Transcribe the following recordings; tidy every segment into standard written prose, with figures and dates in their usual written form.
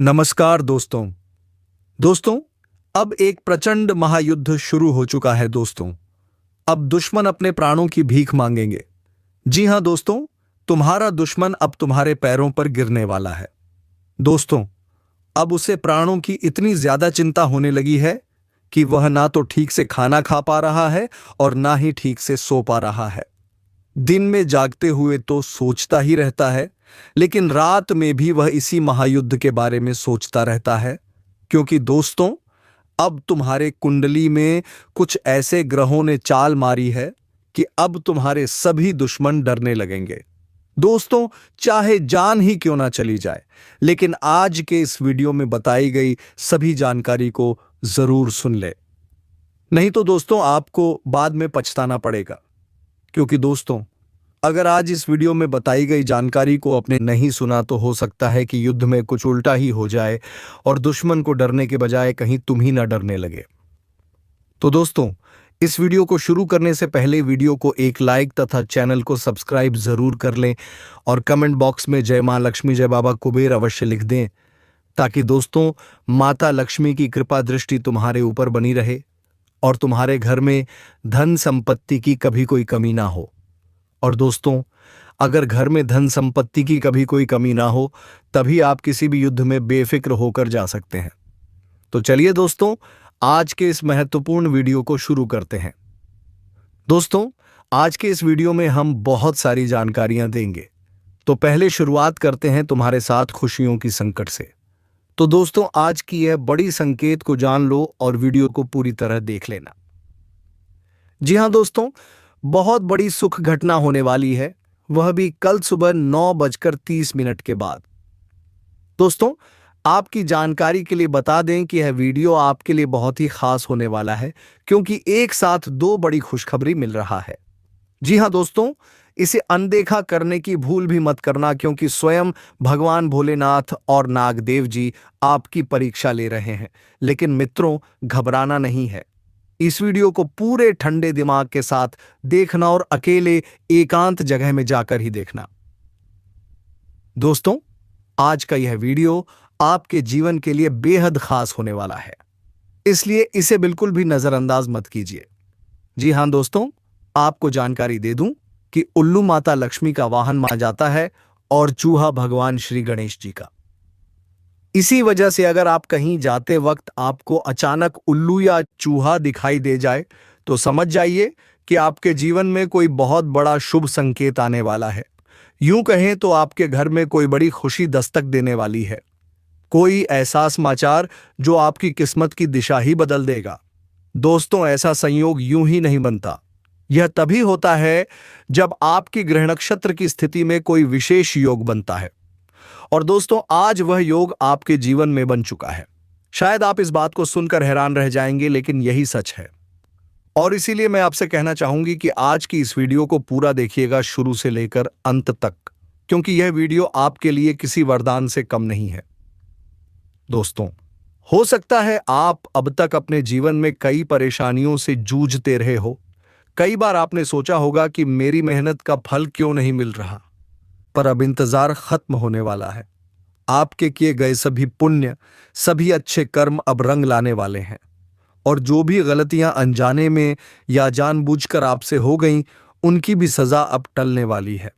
नमस्कार दोस्तों। दोस्तों, अब एक प्रचंड महायुद्ध शुरू हो चुका है दोस्तों। अब दुश्मन अपने प्राणों की भीख मांगेंगे। जी हां दोस्तों, तुम्हारा दुश्मन अब तुम्हारे पैरों पर गिरने वाला है। दोस्तों, अब उसे प्राणों की इतनी ज्यादा चिंता होने लगी है कि वह ना तो ठीक से खाना खा पा रहा है और ना ही ठीक से सो पा रहा है। दिन में जागते हुए तो सोचता ही रहता है, लेकिन रात में भी वह इसी महायुद्ध के बारे में सोचता रहता है, क्योंकि दोस्तों, अब तुम्हारे कुंडली में कुछ ऐसे ग्रहों ने चाल मारी है कि अब तुम्हारे सभी दुश्मन डरने लगेंगे। दोस्तों, चाहे जान ही क्यों ना चली जाए, लेकिन आज के इस वीडियो में बताई गई सभी जानकारी को जरूर सुन ले, नहीं तो दोस्तों आपको बाद में पछताना पड़ेगा। क्योंकि दोस्तों, अगर आज इस वीडियो में बताई गई जानकारी को आपने नहीं सुना तो हो सकता है कि युद्ध में कुछ उल्टा ही हो जाए और दुश्मन को डरने के बजाय कहीं तुम ही ना डरने लगे। तो दोस्तों, इस वीडियो को शुरू करने से पहले वीडियो को एक लाइक तथा चैनल को सब्सक्राइब जरूर कर लें और कमेंट बॉक्स में जय मां लक्ष्मी जय बाबा कुबेर अवश्य लिख दें, ताकि दोस्तों माता लक्ष्मी की कृपा दृष्टि तुम्हारे ऊपर बनी रहे और तुम्हारे घर में धन संपत्ति की कभी कोई कमी ना हो। और दोस्तों, अगर घर में धन संपत्ति की कभी कोई कमी ना हो, तभी आप किसी भी युद्ध में बेफिक्र होकर जा सकते हैं। तो चलिए दोस्तों, आज के इस महत्वपूर्ण वीडियो को शुरू करते हैं। दोस्तों, आज के इस वीडियो में हम बहुत सारी जानकारियां देंगे। तो पहले शुरुआत करते हैं तुम्हारे साथ खुशियों की संकट से। तो दोस्तों, आज की यह बड़ी संकेत को जान लो और वीडियो को पूरी तरह देख लेना। जी हां दोस्तों, बहुत बड़ी सुख घटना होने वाली है, वह भी कल सुबह 9:30 के बाद। दोस्तों, आपकी जानकारी के लिए बता दें कि यह वीडियो आपके लिए बहुत ही खास होने वाला है, क्योंकि एक साथ दो बड़ी खुशखबरी मिल रहा है। जी हां दोस्तों, इसे अनदेखा करने की भूल भी मत करना, क्योंकि स्वयं भगवान भोलेनाथ और नागदेव जी आपकी परीक्षा ले रहे हैं। लेकिन मित्रों, घबराना नहीं है। इस वीडियो को पूरे ठंडे दिमाग के साथ देखना और अकेले एकांत जगह में जाकर ही देखना। दोस्तों, आज का यह वीडियो आपके जीवन के लिए बेहद खास होने वाला है, इसलिए इसे बिल्कुल भी नजरअंदाज मत कीजिए। जी हां दोस्तों, आपको जानकारी दे दूं कि उल्लू माता लक्ष्मी का वाहन माना जाता है और चूहा भगवान श्री गणेश जी का। इसी वजह से अगर आप कहीं जाते वक्त आपको अचानक उल्लू या चूहा दिखाई दे जाए, तो समझ जाइए कि आपके जीवन में कोई बहुत बड़ा शुभ संकेत आने वाला है। यूं कहें तो आपके घर में कोई बड़ी खुशी दस्तक देने वाली है, कोई ऐसा समाचार जो आपकी किस्मत की दिशा ही बदल देगा। दोस्तों, ऐसा संयोग यूं ही नहीं बनता। यह तभी होता है जब आपकी ग्रह नक्षत्र की स्थिति में कोई विशेष योग बनता है। और दोस्तों, आज वह योग आपके जीवन में बन चुका है। शायद आप इस बात को सुनकर हैरान रह जाएंगे, लेकिन यही सच है। और इसीलिए मैं आपसे कहना चाहूंगी कि आज की इस वीडियो को पूरा देखिएगा, शुरू से लेकर अंत तक, क्योंकि यह वीडियो आपके लिए किसी वरदान से कम नहीं है। दोस्तों, हो सकता है आप अब तक अपने जीवन में कई परेशानियों से जूझते रहे हो। कई बार आपने सोचा होगा कि मेरी मेहनत का फल क्यों नहीं मिल रहा, पर अब इंतजार खत्म होने वाला है। आपके किए गए सभी पुण्य, सभी अच्छे कर्म अब रंग लाने वाले हैं, और जो भी गलतियां अनजाने में या जानबूझकर आपसे हो गईं, उनकी भी सजा अब टलने वाली है।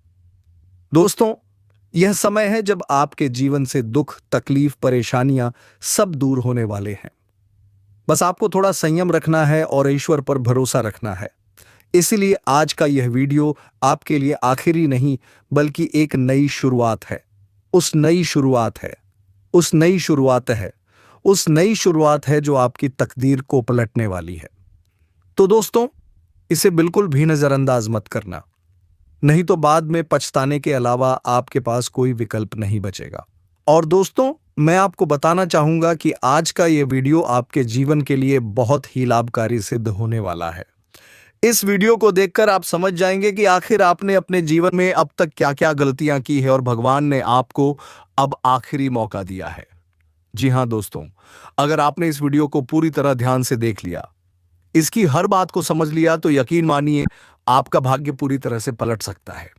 दोस्तों, यह समय है जब आपके जीवन से दुख, तकलीफ, परेशानियां सब दूर होने वाले हैं। बस आपको थोड़ा संयम रखना है और ईश्वर पर भरोसा रखना है। इसलिए आज का यह वीडियो आपके लिए आखिरी नहीं, बल्कि एक नई शुरुआत है। उस नई शुरुआत है जो आपकी तकदीर को पलटने वाली है। तो दोस्तों, इसे बिल्कुल भी नजरअंदाज मत करना, नहीं तो बाद में पछताने के अलावा आपके पास कोई विकल्प नहीं बचेगा। और दोस्तों, मैं आपको बताना चाहूंगा कि आज का यह वीडियो आपके जीवन के लिए बहुत ही लाभकारी सिद्ध होने वाला है। इस वीडियो को देखकर आप समझ जाएंगे कि आखिर आपने अपने जीवन में अब तक क्या-क्या गलतियां की है और भगवान ने आपको अब आखिरी मौका दिया है। जी हां दोस्तों, अगर आपने इस वीडियो को पूरी तरह ध्यान से देख लिया, इसकी हर बात को समझ लिया, तो यकीन मानिए आपका भाग्य पूरी तरह से पलट सकता है।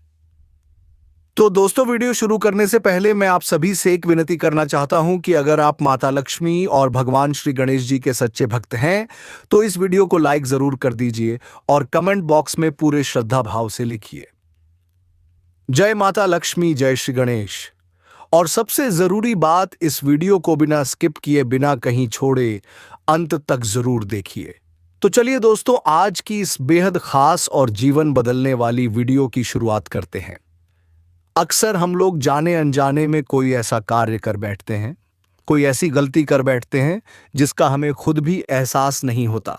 तो दोस्तों, वीडियो शुरू करने से पहले मैं आप सभी से एक विनती करना चाहता हूं कि अगर आप माता लक्ष्मी और भगवान श्री गणेश जी के सच्चे भक्त हैं तो इस वीडियो को लाइक जरूर कर दीजिए और कमेंट बॉक्स में पूरे श्रद्धा भाव से लिखिए, जय माता लक्ष्मी, जय श्री गणेश। और सबसे जरूरी बात, इस वीडियो को बिना स्किप किए, बिना कहीं छोड़े अंत तक जरूर देखिए। तो चलिए दोस्तों, आज की इस बेहद खास और जीवन बदलने वाली वीडियो की शुरुआत करते हैं। अक्सर हम लोग जाने अनजाने में कोई ऐसा कार्य कर बैठते हैं, कोई ऐसी गलती कर बैठते हैं जिसका हमें खुद भी एहसास नहीं होता,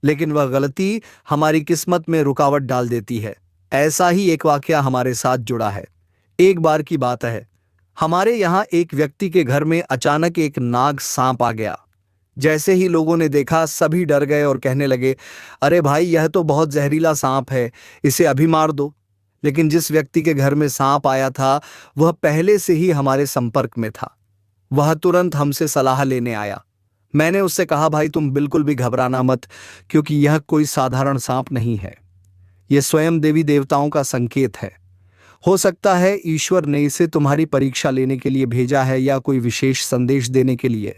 लेकिन वह गलती हमारी किस्मत में रुकावट डाल देती है। ऐसा ही एक वाकया हमारे साथ जुड़ा है। एक बार की बात है, हमारे यहाँ एक व्यक्ति के घर में अचानक एक नाग सांप आ गया। जैसे ही लोगों ने देखा, सभी डर गए और कहने लगे, अरे भाई, यह तो बहुत जहरीला सांप है, इसे अभी मार दो। लेकिन जिस व्यक्ति के घर में सांप आया था वह पहले से ही हमारे संपर्क में था। वह तुरंत हमसे सलाह लेने आया। मैंने उससे कहा, भाई तुम बिल्कुल भी घबराना मत, क्योंकि यह कोई साधारण सांप नहीं है। यह स्वयं देवी देवताओं का संकेत है। हो सकता है ईश्वर ने इसे तुम्हारी परीक्षा लेने के लिए भेजा है या कोई विशेष संदेश देने के लिए।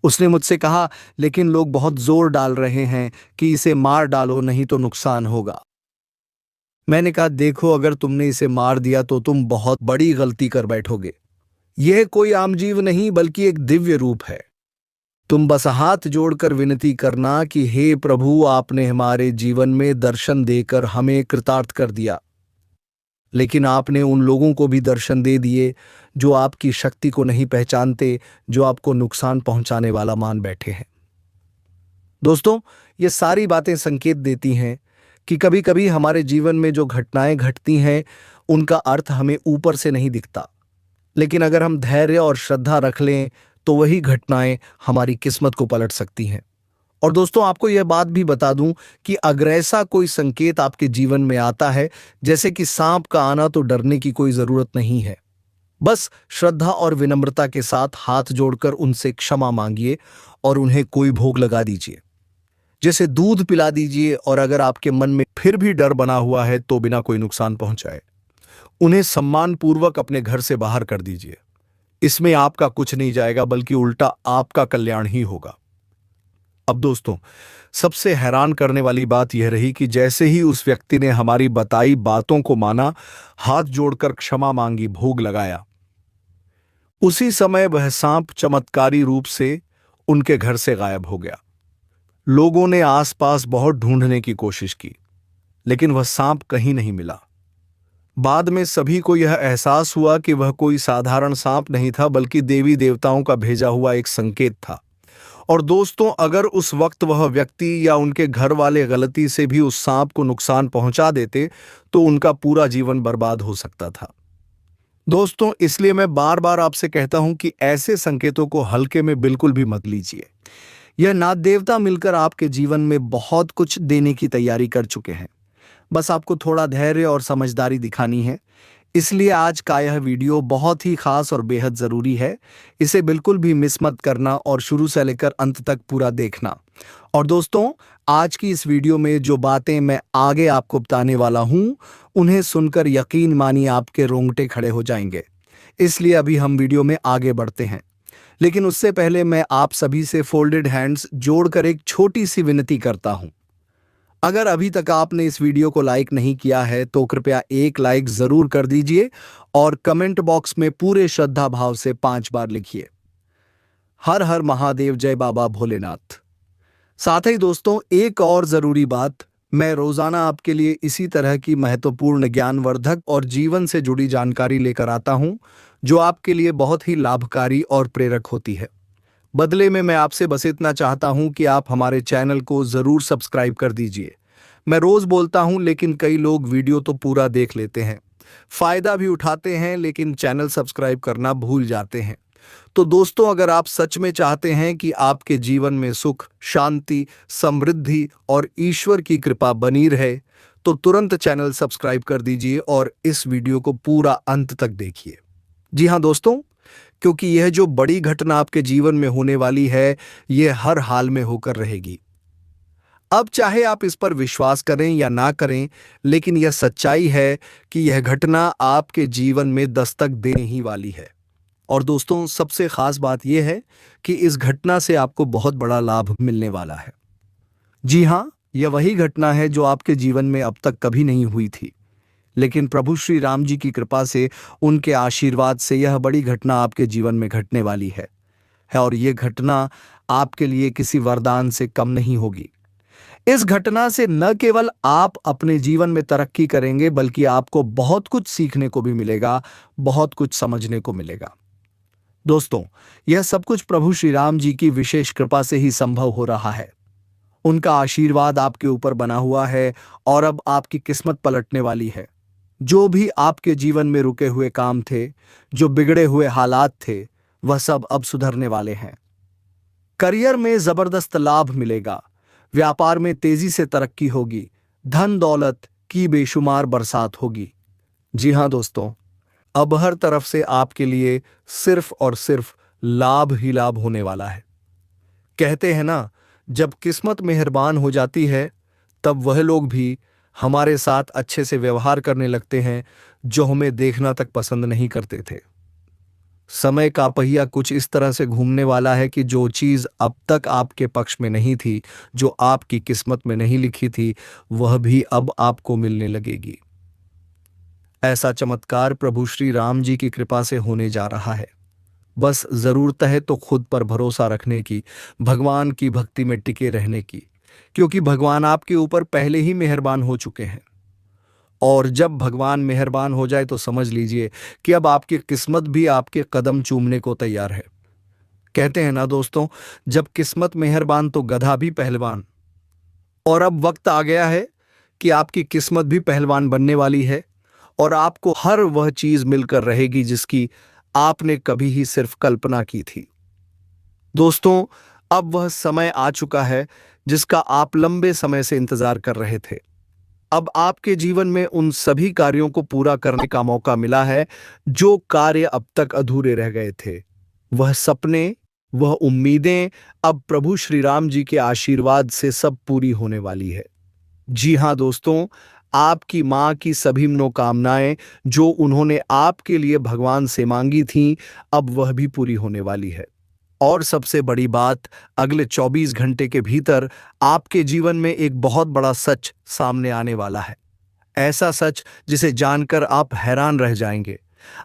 उसने मुझसे कहा, लेकिन लोग बहुत जोर डाल रहे हैं कि इसे मार डालो, नहीं तो नुकसान होगा। मैंने कहा, देखो, अगर तुमने इसे मार दिया तो तुम बहुत बड़ी गलती कर बैठोगे। यह कोई आम जीव नहीं, बल्कि एक दिव्य रूप है। तुम बस हाथ जोड़कर विनती करना कि हे प्रभु, आपने हमारे जीवन में दर्शन देकर हमें कृतार्थ कर दिया, लेकिन आपने उन लोगों को भी दर्शन दे दिए जो आपकी शक्ति को नहीं पहचानते, जो आपको नुकसान पहुंचाने वाला मान बैठे हैं। दोस्तों, ये सारी बातें संकेत देती हैं कि कभी कभी हमारे जीवन में जो घटनाएं घटती हैं उनका अर्थ हमें ऊपर से नहीं दिखता, लेकिन अगर हम धैर्य और श्रद्धा रख लें तो वही घटनाएं हमारी किस्मत को पलट सकती हैं। और दोस्तों, आपको यह बात भी बता दूं कि अगर ऐसा कोई संकेत आपके जीवन में आता है, जैसे कि सांप का आना, तो डरने की कोई जरूरत नहीं है। बस श्रद्धा और विनम्रता के साथ हाथ जोड़कर उनसे क्षमा मांगिए और उन्हें कोई भोग लगा दीजिए, जैसे दूध पिला दीजिए। और अगर आपके मन में फिर भी डर बना हुआ है तो बिना कोई नुकसान पहुंचाए उन्हें सम्मानपूर्वक अपने घर से बाहर कर दीजिए। इसमें आपका कुछ नहीं जाएगा, बल्कि उल्टा आपका कल्याण ही होगा। अब दोस्तों, सबसे हैरान करने वाली बात यह रही कि जैसे ही उस व्यक्ति ने हमारी बताई बातों को माना, हाथ जोड़कर क्षमा मांगी, भोग लगाया, उसी समय वह सांप चमत्कारी रूप से उनके घर से गायब हो गया। लोगों ने आसपास बहुत ढूंढने की कोशिश की, लेकिन वह सांप कहीं नहीं मिला। बाद में सभी को यह एहसास हुआ कि वह कोई साधारण सांप नहीं था, बल्कि देवी देवताओं का भेजा हुआ एक संकेत था। और दोस्तों, अगर उस वक्त वह व्यक्ति या उनके घर वाले गलती से भी उस सांप को नुकसान पहुंचा देते तो उनका पूरा जीवन बर्बाद हो सकता था। दोस्तों, इसलिए मैं बार बार आपसे कहता हूं कि ऐसे संकेतों को हल्के में बिल्कुल भी मत लीजिए। यह नाग देवता मिलकर आपके जीवन में बहुत कुछ देने की तैयारी कर चुके हैं। बस आपको थोड़ा धैर्य और समझदारी दिखानी है। इसलिए आज का यह वीडियो बहुत ही खास और बेहद जरूरी है। इसे बिल्कुल भी मिस मत करना और शुरू से लेकर अंत तक पूरा देखना। और दोस्तों, आज की इस वीडियो में जो बातें मैं आगे आपको बताने वाला हूं, उन्हें सुनकर यकीन मानिए आपके रोंगटे खड़े हो जाएंगे। इसलिए अभी हम वीडियो में आगे बढ़ते हैं, लेकिन उससे पहले मैं आप सभी से फोल्डेड हैंड्स जोड़कर एक छोटी सी विनती करता हूं। अगर अभी तक आपने इस वीडियो को लाइक नहीं किया है तो कृपया एक लाइक जरूर कर दीजिए और कमेंट बॉक्स में पूरे श्रद्धा भाव से 5 बार लिखिए, हर हर महादेव, जय बाबा भोलेनाथ। साथ ही दोस्तों, एक और जरूरी बात, मैं रोजाना आपके लिए इसी तरह की महत्वपूर्ण ज्ञानवर्धक और जीवन से जुड़ी जानकारी लेकर आता हूं, जो आपके लिए बहुत ही लाभकारी और प्रेरक होती है। बदले में मैं आपसे बस इतना चाहता हूं कि आप हमारे चैनल को जरूर सब्सक्राइब कर दीजिए। मैं रोज बोलता हूं, लेकिन कई लोग वीडियो तो पूरा देख लेते हैं, फायदा भी उठाते हैं, लेकिन चैनल सब्सक्राइब करना भूल जाते हैं। तो दोस्तों, अगर आप सच में चाहते हैं कि आपके जीवन में सुख, शांति, समृद्धि और ईश्वर की कृपा बनी रहे, तो तुरंत चैनल सब्सक्राइब कर दीजिए और इस वीडियो को पूरा अंत तक देखिए। जी हाँ दोस्तों, क्योंकि यह जो बड़ी घटना आपके जीवन में होने वाली है, यह हर हाल में होकर रहेगी। अब चाहे आप इस पर विश्वास करें या ना करें, लेकिन यह सच्चाई है कि यह घटना आपके जीवन में दस्तक देने ही वाली है। और दोस्तों, सबसे खास बात यह है कि इस घटना से आपको बहुत बड़ा लाभ मिलने वाला है। जी हाँ, यह वही घटना है जो आपके जीवन में अब तक कभी नहीं हुई थी, लेकिन प्रभु श्री राम जी की कृपा से, उनके आशीर्वाद से यह बड़ी घटना आपके जीवन में घटने वाली है। और यह घटना आपके लिए किसी वरदान से कम नहीं होगी। इस घटना से न केवल आप अपने जीवन में तरक्की करेंगे, बल्कि आपको बहुत कुछ सीखने को भी मिलेगा, बहुत कुछ समझने को मिलेगा। दोस्तों, यह सब कुछ प्रभु श्री राम जी की विशेष कृपा से ही संभव हो रहा है। उनका आशीर्वाद आपके ऊपर बना हुआ है और अब आपकी किस्मत पलटने वाली है। जो भी आपके जीवन में रुके हुए काम थे, जो बिगड़े हुए हालात थे, वह सब अब सुधरने वाले हैं। करियर में जबरदस्त लाभ मिलेगा, व्यापार में तेजी से तरक्की होगी, धन दौलत की बेशुमार बरसात होगी। जी हां दोस्तों, अब हर तरफ से आपके लिए सिर्फ और सिर्फ लाभ ही लाभ होने वाला है। कहते हैं ना, जब किस्मत मेहरबान हो जाती है, तब वह लोग भी हमारे साथ अच्छे से व्यवहार करने लगते हैं जो हमें देखना तक पसंद नहीं करते थे। समय का पहिया कुछ इस तरह से घूमने वाला है कि जो चीज अब तक आपके पक्ष में नहीं थी, जो आपकी किस्मत में नहीं लिखी थी, वह भी अब आपको मिलने लगेगी। ऐसा चमत्कार प्रभु श्री राम जी की कृपा से होने जा रहा है। बस जरूरत है तो खुद पर भरोसा रखने की, भगवान की भक्ति में टिके रहने की, क्योंकि भगवान आपके ऊपर पहले ही मेहरबान हो चुके हैं। और जब भगवान मेहरबान हो जाए तो समझ लीजिए कि अब आपकी किस्मत भी आपके कदम चूमने को तैयार है। कहते हैं ना दोस्तों, जब किस्मत मेहरबान तो गधा भी पहलवान। और अब वक्त आ गया है कि आपकी किस्मत भी पहलवान बनने वाली है और आपको हर वह चीज मिलकर रहेगी जिसकी आपने कभी ही सिर्फ कल्पना की थी। दोस्तों, अब वह समय आ चुका है जिसका आप लंबे समय से इंतजार कर रहे थे। अब आपके जीवन में उन सभी कार्यों को पूरा करने का मौका मिला है जो कार्य अब तक अधूरे रह गए थे। वह सपने, वह उम्मीदें अब प्रभु श्री राम जी के आशीर्वाद से सब पूरी होने वाली है। जी हां दोस्तों, आपकी मां की सभी मनोकामनाएं जो उन्होंने आपके लिए भगवान से मांगी थीं, अब वह भी पूरी होने वाली है। और सबसे बड़ी बात, अगले 24 घंटे के भीतर आपके जीवन में एक बहुत बड़ा सच सामने आने वाला है। ऐसा सच जिसे जानकर आप हैरान रह जाएंगे।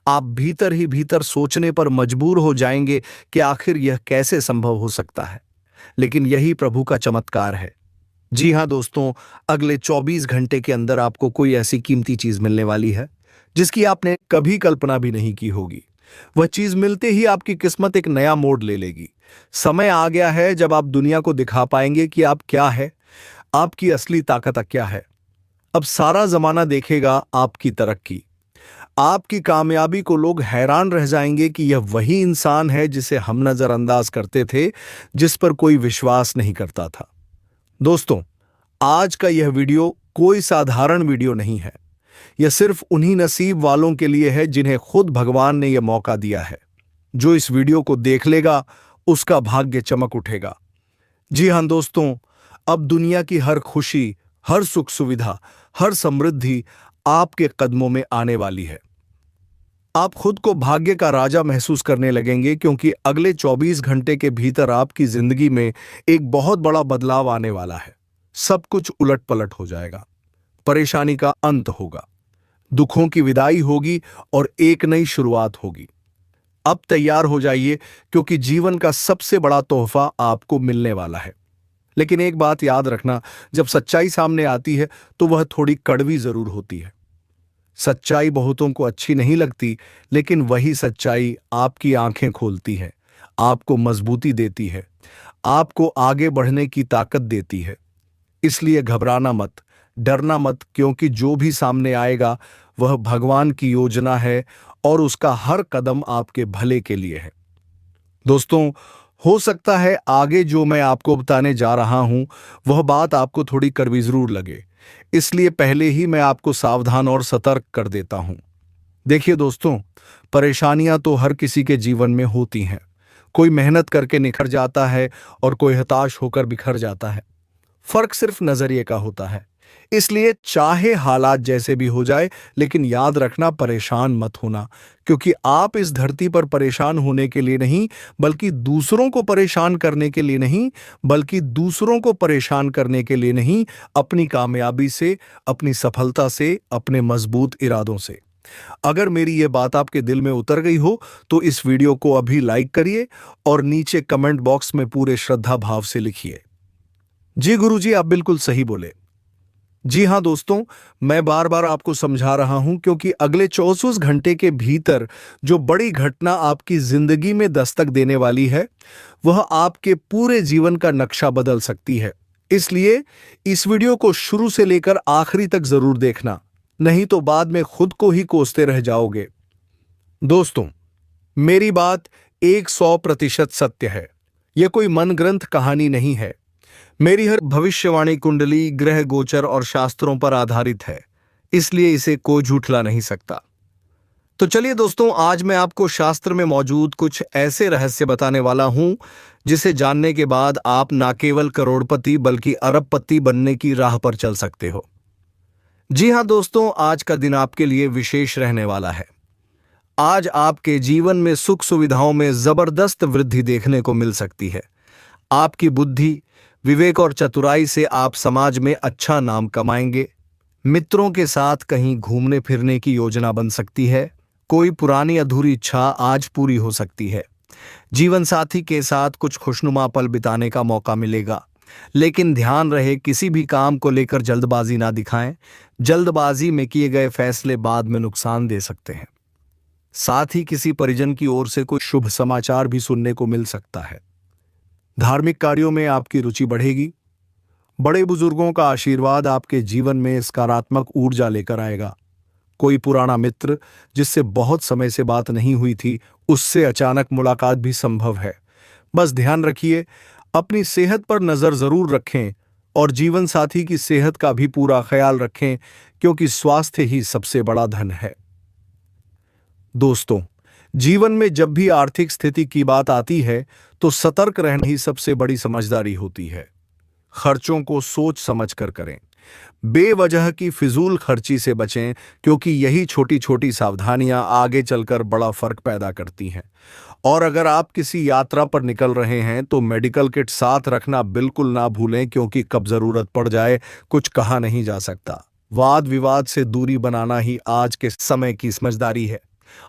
आप भीतर ही भीतर सोचने पर मजबूर हो जाएंगे कि आखिर यह कैसे संभव हो सकता है। लेकिन यही प्रभु का चमत्कार है। जी हां दोस्तों, अगले 24 घंटे के अंदर आपको कोई ऐसी कीमती चीज मिलने वाली है जिसकी आपने कभी कल्पना भी नहीं की होगी। वह चीज मिलते ही आपकी किस्मत एक नया मोड़ ले लेगी। समय आ गया है जब आप दुनिया को दिखा पाएंगे कि आप क्या है, आपकी असली ताकत क्या है। अब सारा जमाना देखेगा आपकी तरक्की, आपकी कामयाबी को। लोग हैरान रह जाएंगे कि यह वही इंसान है जिसे हम नजरअंदाज करते थे, जिस पर कोई विश्वास नहीं करता था। दोस्तों, आज का यह वीडियो कोई साधारण वीडियो नहीं है। यह सिर्फ उन्हीं नसीब वालों के लिए है जिन्हें खुद भगवान ने यह मौका दिया है। जो इस वीडियो को देख लेगा, उसका भाग्य चमक उठेगा। जी हां दोस्तों, अब दुनिया की हर खुशी, हर सुख सुविधा, हर समृद्धि आपके कदमों में आने वाली है। आप खुद को भाग्य का राजा महसूस करने लगेंगे, क्योंकि अगले 24 घंटे के भीतर आपकी जिंदगी में एक बहुत बड़ा बदलाव आने वाला है। सब कुछ उलट पलट हो जाएगा, परेशानी का अंत होगा, दुखों की विदाई होगी और एक नई शुरुआत होगी। अब तैयार हो जाइए, क्योंकि जीवन का सबसे बड़ा तोहफा आपको मिलने वाला है। लेकिन एक बात याद रखना, जब सच्चाई सामने आती है तो वह थोड़ी कड़वी जरूर होती है। सच्चाई बहुतों को अच्छी नहीं लगती, लेकिन वही सच्चाई आपकी आंखें खोलती है, आपको मजबूती देती है, आपको आगे बढ़ने की ताकत देती है। इसलिए घबराना मत, डरना मत, क्योंकि जो भी सामने आएगा वह भगवान की योजना है और उसका हर कदम आपके भले के लिए है। दोस्तों, हो सकता है आगे जो मैं आपको बताने जा रहा हूं वह बात आपको थोड़ी कड़वी जरूर लगे, इसलिए पहले ही मैं आपको सावधान और सतर्क कर देता हूं। देखिए दोस्तों, परेशानियां तो हर किसी के जीवन में होती हैं। कोई मेहनत करके निखर जाता है और कोई हताश होकर बिखर जाता है। फर्क सिर्फ नजरिए का होता है। इसलिए चाहे हालात जैसे भी हो जाए, लेकिन याद रखना, परेशान मत होना, क्योंकि आप इस धरती पर परेशान होने के लिए नहीं, बल्कि दूसरों को परेशान करने के लिए नहीं, अपनी कामयाबी से, अपनी सफलता से, अपने मजबूत इरादों से। अगर मेरी ये बात आपके दिल में उतर गई हो तो इस वीडियो को अभी लाइक करिए और नीचे कमेंट बॉक्स में पूरे श्रद्धा भाव से लिखिए, जी गुरुजी आप बिल्कुल सही बोले। जी हां दोस्तों, मैं बार बार आपको समझा रहा हूं क्योंकि अगले 24 घंटे के भीतर जो बड़ी घटना आपकी जिंदगी में दस्तक देने वाली है, वह आपके पूरे जीवन का नक्शा बदल सकती है। इसलिए इस वीडियो को शुरू से लेकर आखिरी तक जरूर देखना, नहीं तो बाद में खुद को ही कोसते रह जाओगे। दोस्तों, मेरी बात 100% सत्य है। यह कोई मन ग्रंथ कहानी नहीं है। मेरी हर भविष्यवाणी कुंडली, ग्रह गोचर और शास्त्रों पर आधारित है, इसलिए इसे कोई झूठला नहीं सकता। तो चलिए दोस्तों, आज मैं आपको शास्त्र में मौजूद कुछ ऐसे रहस्य बताने वाला हूं जिसे जानने के बाद आप न केवल करोड़पति बल्कि अरबपति बनने की राह पर चल सकते हो। जी हां दोस्तों, आज का दिन आपके लिए विशेष रहने वाला है। आज आपके जीवन में सुख सुविधाओं में जबरदस्त वृद्धि देखने को मिल सकती है। आपकी बुद्धि, विवेक और चतुराई से आप समाज में अच्छा नाम कमाएंगे। मित्रों के साथ कहीं घूमने फिरने की योजना बन सकती है। कोई पुरानी अधूरी इच्छा आज पूरी हो सकती है। जीवन साथी के साथ कुछ खुशनुमा पल बिताने का मौका मिलेगा, लेकिन ध्यान रहे किसी भी काम को लेकर जल्दबाजी ना दिखाएं। जल्दबाजी में किए गए फैसले बाद में नुकसान दे सकते हैं। साथ ही किसी परिजन की ओर से कोई शुभ समाचार भी सुनने को मिल सकता है। धार्मिक कार्यों में आपकी रुचि बढ़ेगी। बड़े बुजुर्गों का आशीर्वाद आपके जीवन में सकारात्मक ऊर्जा लेकर आएगा। कोई पुराना मित्र जिससे बहुत समय से बात नहीं हुई थी, उससे अचानक मुलाकात भी संभव है। बस ध्यान रखिए, अपनी सेहत पर नजर जरूर रखें और जीवन साथी की सेहत का भी पूरा ख्याल रखें, क्योंकि स्वास्थ्य ही सबसे बड़ा धन है। दोस्तों, जीवन में जब भी आर्थिक स्थिति की बात आती है तो सतर्क रहना ही सबसे बड़ी समझदारी होती है। खर्चों को सोच समझ कर करें। बेवजह की फिजूल खर्ची से बचें, क्योंकि यही छोटी छोटी सावधानियां आगे चलकर बड़ा फर्क पैदा करती हैं। और अगर आप किसी यात्रा पर निकल रहे हैं तो मेडिकल किट साथ रखना बिल्कुल ना भूलें, क्योंकि कब जरूरत पड़ जाए कुछ कहा नहीं जा सकता। वाद विवाद से दूरी बनाना ही आज के समय की समझदारी है।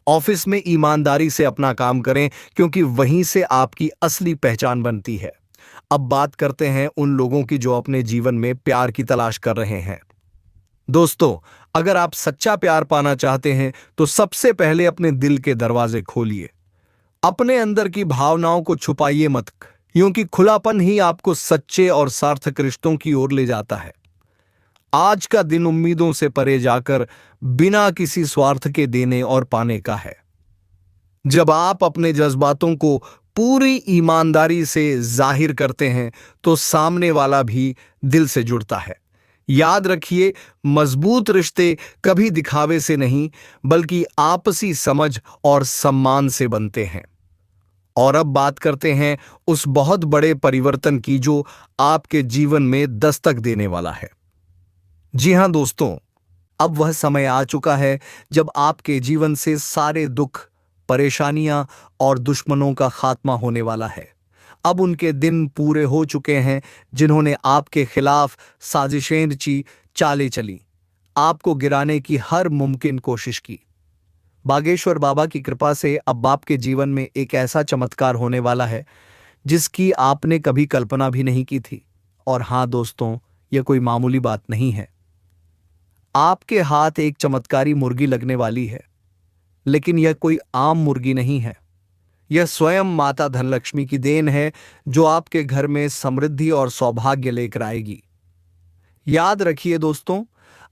ऑफिस में ईमानदारी से अपना काम करें, क्योंकि वहीं से आपकी असली पहचान बनती है। अब बात करते हैं उन लोगों की जो अपने जीवन में प्यार की तलाश कर रहे हैं। दोस्तों, अगर आप सच्चा प्यार पाना चाहते हैं तो सबसे पहले अपने दिल के दरवाजे खोलिए। अपने अंदर की भावनाओं को छुपाइए मत, क्योंकि खुलापन ही आपको सच्चे और सार्थक रिश्तों की ओर ले जाता है। आज का दिन उम्मीदों से परे जाकर बिना किसी स्वार्थ के देने और पाने का है। जब आप अपने जज्बातों को पूरी ईमानदारी से जाहिर करते हैं तो सामने वाला भी दिल से जुड़ता है। याद रखिए, मजबूत रिश्ते कभी दिखावे से नहीं, बल्कि आपसी समझ और सम्मान से बनते हैं। और अब बात करते हैं उस बहुत बड़े परिवर्तन की जो आपके जीवन में दस्तक देने वाला है। जी हां दोस्तों, अब वह समय आ चुका है जब आपके जीवन से सारे दुख, परेशानियां और दुश्मनों का खात्मा होने वाला है। अब उनके दिन पूरे हो चुके हैं जिन्होंने आपके खिलाफ साजिशें रची, चालें चली, आपको गिराने की हर मुमकिन कोशिश की। बागेश्वर बाबा की कृपा से अब आपके जीवन में एक ऐसा चमत्कार होने वाला है जिसकी आपने कभी कल्पना भी नहीं की थी। और हां दोस्तों, यह कोई मामूली बात नहीं है। आपके हाथ एक चमत्कारी मुर्गी लगने वाली है, लेकिन यह कोई आम मुर्गी नहीं है। यह स्वयं माता धनलक्ष्मी की देन है, जो आपके घर में समृद्धि और सौभाग्य लेकर आएगी। याद रखिए दोस्तों,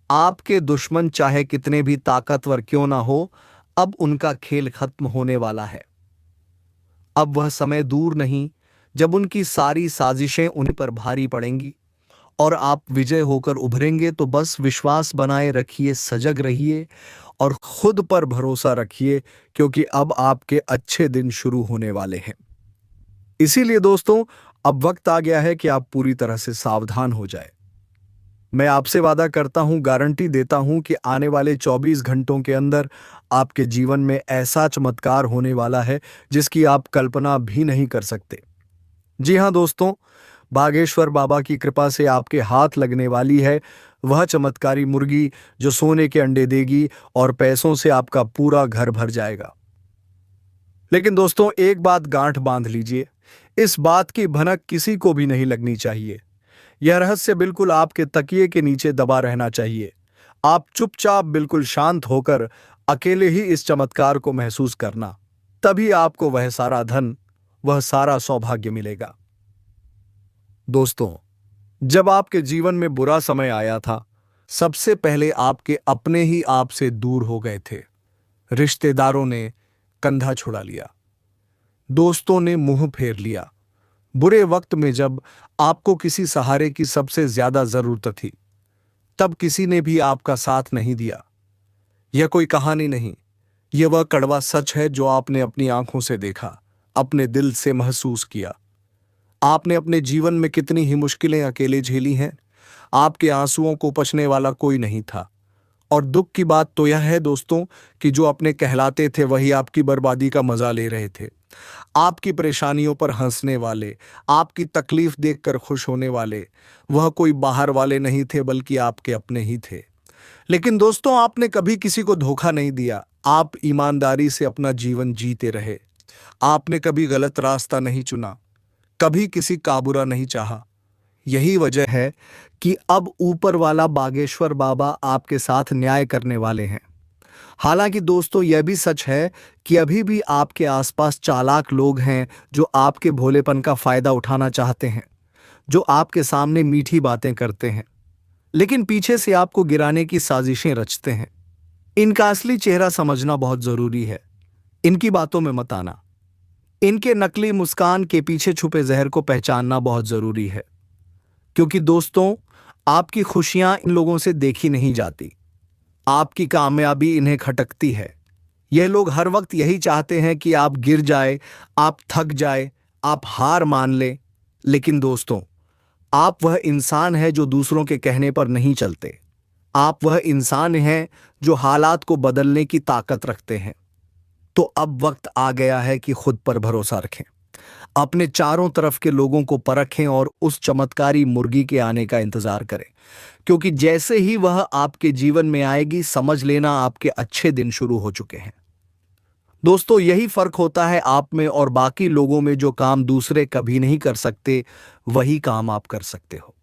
आपके दुश्मन चाहे कितने भी ताकतवर क्यों ना हो, अब उनका खेल खत्म होने वाला है। अब वह समय दूर नहीं जब उनकी सारी साजिशें उन पर भारी पड़ेंगी और आप विजय होकर उभरेंगे। तो बस विश्वास बनाए रखिए, सजग रहिए और खुद पर भरोसा रखिए, क्योंकि अब आपके अच्छे दिन शुरू होने वाले हैं। इसीलिए दोस्तों, अब वक्त आ गया है कि आप पूरी तरह से सावधान हो जाए। मैं आपसे वादा करता हूं, गारंटी देता हूं कि आने वाले 24 घंटों के अंदर आपके जीवन में ऐसा चमत्कार होने वाला है जिसकी आप कल्पना भी नहीं कर सकते। जी हां दोस्तों, बागेश्वर बाबा की कृपा से आपके हाथ लगने वाली है वह चमत्कारी मुर्गी जो सोने के अंडे देगी और पैसों से आपका पूरा घर भर जाएगा। लेकिन दोस्तों, एक बात गांठ बांध लीजिए, इस बात की भनक किसी को भी नहीं लगनी चाहिए। यह रहस्य बिल्कुल आपके तकिए के नीचे दबा रहना चाहिए। आप चुपचाप बिल्कुल शांत होकर अकेले ही इस चमत्कार को महसूस करना, तभी आपको वह सारा धन, वह सारा सौभाग्य मिलेगा। दोस्तों, जब आपके जीवन में बुरा समय आया था, सबसे पहले आपके अपने ही आपसे दूर हो गए थे। रिश्तेदारों ने कंधा छुड़ा लिया, दोस्तों ने मुंह फेर लिया। बुरे वक्त में जब आपको किसी सहारे की सबसे ज्यादा जरूरत थी, तब किसी ने भी आपका साथ नहीं दिया। यह कोई कहानी नहीं, यह वह कड़वा सच है जो आपने अपनी आंखों से देखा, अपने दिल से महसूस किया। आपने अपने जीवन में कितनी ही मुश्किलें अकेले झेली हैं। आपके आंसुओं को पचने वाला कोई नहीं था। और दुख की बात तो यह है दोस्तों कि जो अपने कहलाते थे वही आपकी बर्बादी का मजा ले रहे थे। आपकी परेशानियों पर हंसने वाले, आपकी तकलीफ देखकर खुश होने वाले, वह कोई बाहर वाले नहीं थे बल्कि आपके अपने ही थे। लेकिन दोस्तों, आपने कभी किसी को धोखा नहीं दिया। आप ईमानदारी से अपना जीवन जीते रहे। आपने कभी गलत रास्ता नहीं चुना, कभी किसी का बुरा नहीं चाहा। यही वजह है कि अब ऊपर वाला बागेश्वर बाबा आपके साथ न्याय करने वाले हैं। हालांकि दोस्तों, यह भी सच है कि अभी भी आपके आसपास चालाक लोग हैं जो आपके भोलेपन का फायदा उठाना चाहते हैं, जो आपके सामने मीठी बातें करते हैं लेकिन पीछे से आपको गिराने की साजिशें रचते हैं। इनका असली चेहरा समझना बहुत जरूरी है। इनकी बातों में मत आना। इनके नकली मुस्कान के पीछे छुपे जहर को पहचानना बहुत जरूरी है, क्योंकि दोस्तों, आपकी खुशियां इन लोगों से देखी नहीं जाती, आपकी कामयाबी इन्हें खटकती है। यह लोग हर वक्त यही चाहते हैं कि आप गिर जाए, आप थक जाए, आप हार मान लें। लेकिन दोस्तों, आप वह इंसान है जो दूसरों के कहने पर नहीं चलते। आप वह इंसान हैं जो हालात को बदलने की ताकत रखते हैं। तो अब वक्त आ गया है कि खुद पर भरोसा रखें, अपने चारों तरफ के लोगों को परखें और उस चमत्कारी मुर्गी के आने का इंतजार करें, क्योंकि जैसे ही वह आपके जीवन में आएगी, समझ लेना आपके अच्छे दिन शुरू हो चुके हैं। दोस्तों, यही फर्क होता है आप में और बाकी लोगों में। जो काम दूसरे कभी नहीं कर सकते, वही काम आप कर सकते हो।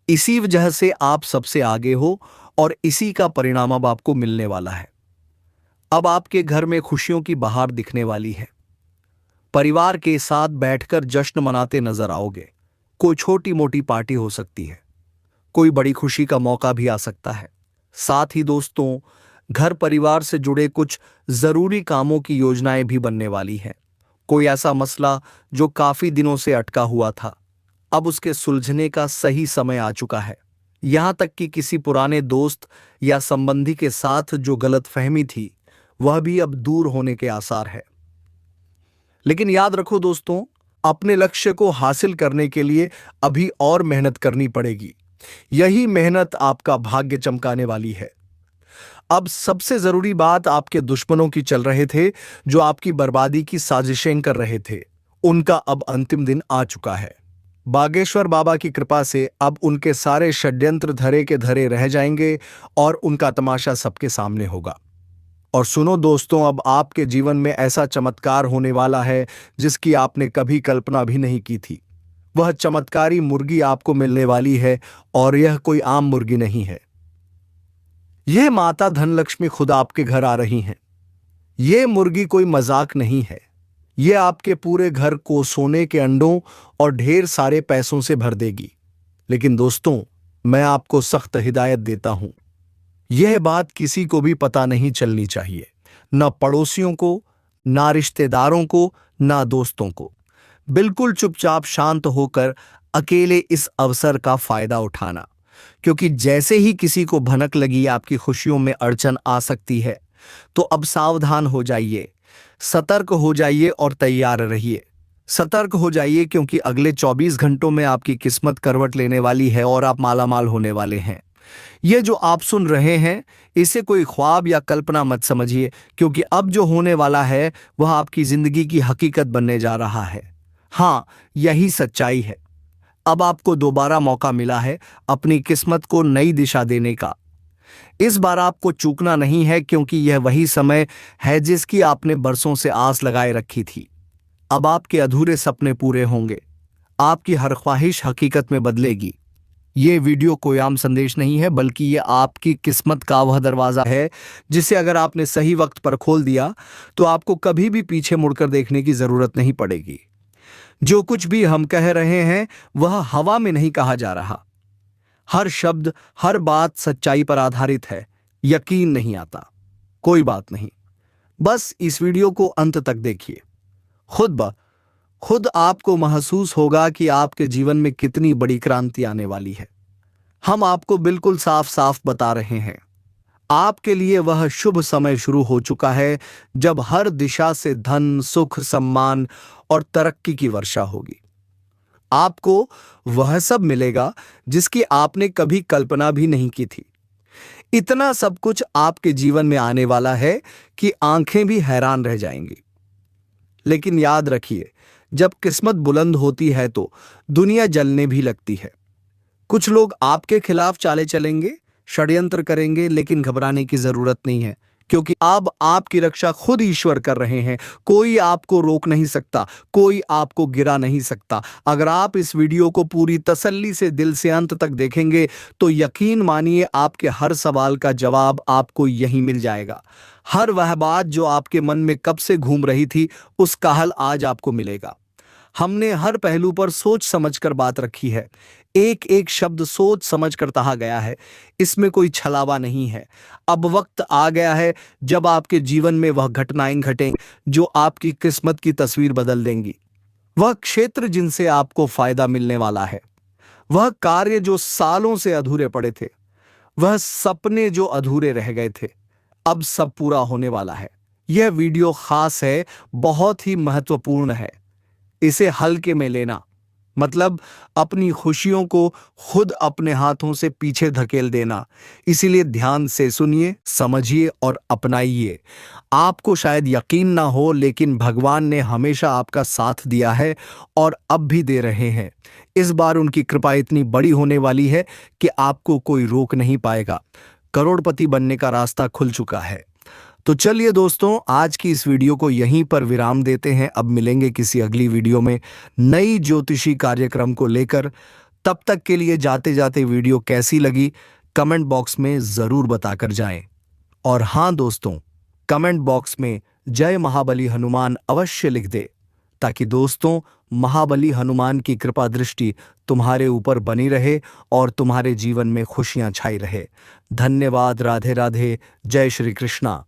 इसी वजह से आप सबसे आगे हो और इसी का परिणाम अब आपको मिलने वाला है। अब आपके घर में खुशियों की बहार दिखने वाली है। परिवार के साथ बैठकर जश्न मनाते नजर आओगे। कोई छोटी मोटी पार्टी हो सकती है, कोई बड़ी खुशी का मौका भी आ सकता है। साथ ही दोस्तों, घर परिवार से जुड़े कुछ जरूरी कामों की योजनाएं भी बनने वाली हैं। कोई ऐसा मसला जो काफी दिनों से अटका हुआ था, अब उसके सुलझने का सही समय आ चुका है। यहां तक कि किसी पुराने दोस्त या संबंधी के साथ जो गलतफहमी थी, वह भी अब दूर होने के आसार है। लेकिन याद रखो दोस्तों, अपने लक्ष्य को हासिल करने के लिए अभी और मेहनत करनी पड़ेगी। यही मेहनत आपका भाग्य चमकाने वाली है। अब सबसे जरूरी बात, आपके दुश्मनों की चल रहे थे, जो आपकी बर्बादी की साजिशें कर रहे थे, उनका अब अंतिम दिन आ चुका है। बागेश्वर बाबा की कृपा से अब उनके सारे षड्यंत्र धरे के धरे रह जाएंगे और उनका तमाशा सबके सामने होगा। और सुनो दोस्तों, अब आपके जीवन में ऐसा चमत्कार होने वाला है जिसकी आपने कभी कल्पना भी नहीं की थी। वह चमत्कारी मुर्गी आपको मिलने वाली है और यह कोई आम मुर्गी नहीं है। यह माता धनलक्ष्मी खुद आपके घर आ रही हैं। यह मुर्गी कोई मजाक नहीं है। यह आपके पूरे घर को सोने के अंडों और ढेर सारे पैसों से भर देगी। लेकिन दोस्तों, मैं आपको सख्त हिदायत देता हूं, यह बात किसी को भी पता नहीं चलनी चाहिए, ना पड़ोसियों को, ना रिश्तेदारों को, ना दोस्तों को। बिल्कुल चुपचाप शांत होकर अकेले इस अवसर का फायदा उठाना, क्योंकि जैसे ही किसी को भनक लगी आपकी खुशियों में अड़चन आ सकती है, तो अब सावधान हो जाइए, सतर्क हो जाइए और तैयार रहिए। सतर्क हो जाइए क्योंकि अगले 24 घंटों में आपकी किस्मत करवट लेने वाली है और आप मालामाल होने वाले हैं। ये जो आप सुन रहे हैं इसे कोई ख्वाब या कल्पना मत समझिए, क्योंकि अब जो होने वाला है वह आपकी जिंदगी की हकीकत बनने जा रहा है। हाँ, यही सच्चाई है। अब आपको दोबारा मौका मिला है अपनी किस्मत को नई दिशा देने का। इस बार आपको चूकना नहीं है, क्योंकि यह वही समय है जिसकी आपने बरसों से आस लगाए रखी थी। अब आपके अधूरे सपने पूरे होंगे, आपकी हर ख्वाहिश हकीकत में बदलेगी। ये वीडियो कोई आम संदेश नहीं है, बल्कि ये आपकी किस्मत का वह दरवाजा है जिसे अगर आपने सही वक्त पर खोल दिया तो आपको कभी भी पीछे मुड़कर देखने की जरूरत नहीं पड़ेगी। जो कुछ भी हम कह रहे हैं वह हवा में नहीं कहा जा रहा। हर शब्द, हर बात सच्चाई पर आधारित है। यकीन नहीं आता? कोई बात नहीं, बस इस वीडियो को अंत तक देखिए। खुद आपको महसूस होगा कि आपके जीवन में कितनी बड़ी क्रांति आने वाली है। हम आपको बिल्कुल साफ साफ बता रहे हैं, आपके लिए वह शुभ समय शुरू हो चुका है जब हर दिशा से धन, सुख, सम्मान और तरक्की की वर्षा होगी। आपको वह सब मिलेगा जिसकी आपने कभी कल्पना भी नहीं की थी। इतना सब कुछ आपके जीवन में आने वाला है कि आंखें भी हैरान रह जाएंगी। लेकिन याद रखिए, जब किस्मत बुलंद होती है तो दुनिया जलने भी लगती है। कुछ लोग आपके खिलाफ चाले चलेंगे, षड्यंत्र करेंगे, लेकिन घबराने की जरूरत नहीं है, क्योंकि अब आपकी रक्षा खुद ईश्वर कर रहे हैं। कोई आपको रोक नहीं सकता, कोई आपको गिरा नहीं सकता। अगर आप इस वीडियो को पूरी तसल्ली से दिल से अंत तक देखेंगे तो यकीन मानिए आपके हर सवाल का जवाब आपको यहीं मिल जाएगा। हर वह बात जो आपके मन में कब से घूम रही थी उसका हल आज आपको मिलेगा। हमने हर पहलू पर सोच समझकर बात रखी है। एक एक शब्द सोच समझकर कहा गया है। इसमें कोई छलावा नहीं है। अब वक्त आ गया है जब आपके जीवन में वह घटनाएं घटें जो आपकी किस्मत की तस्वीर बदल देंगी। वह क्षेत्र जिनसे आपको फायदा मिलने वाला है, वह कार्य जो सालों से अधूरे पड़े थे, वह सपने जो अधूरे रह गए थे, अब सब पूरा होने वाला है। यह वीडियो खास है, बहुत ही महत्वपूर्ण है। इसे हल्के में लेना मतलब अपनी खुशियों को खुद अपने हाथों से पीछे धकेल देना। इसीलिए ध्यान से सुनिए, समझिए और अपनाइए। आपको शायद यकीन ना हो, लेकिन भगवान ने हमेशा आपका साथ दिया है और अब भी दे रहे हैं। इस बार उनकी कृपा इतनी बड़ी होने वाली है कि आपको कोई रोक नहीं पाएगा। करोड़पति बनने का रास्ता खुल चुका है। तो चलिए दोस्तों, आज की इस वीडियो को यहीं पर विराम देते हैं। अब मिलेंगे किसी अगली वीडियो में नई ज्योतिषी कार्यक्रम को लेकर। तब तक के लिए जाते जाते वीडियो कैसी लगी कमेंट बॉक्स में जरूर बताकर जाएं। और हाँ दोस्तों, कमेंट बॉक्स में जय महाबली हनुमान अवश्य लिख दे, ताकि दोस्तों महाबली हनुमान की कृपा दृष्टि तुम्हारे ऊपर बनी रहे और तुम्हारे जीवन में खुशियां छाई रहे। धन्यवाद। राधे राधे। जय श्री कृष्णा।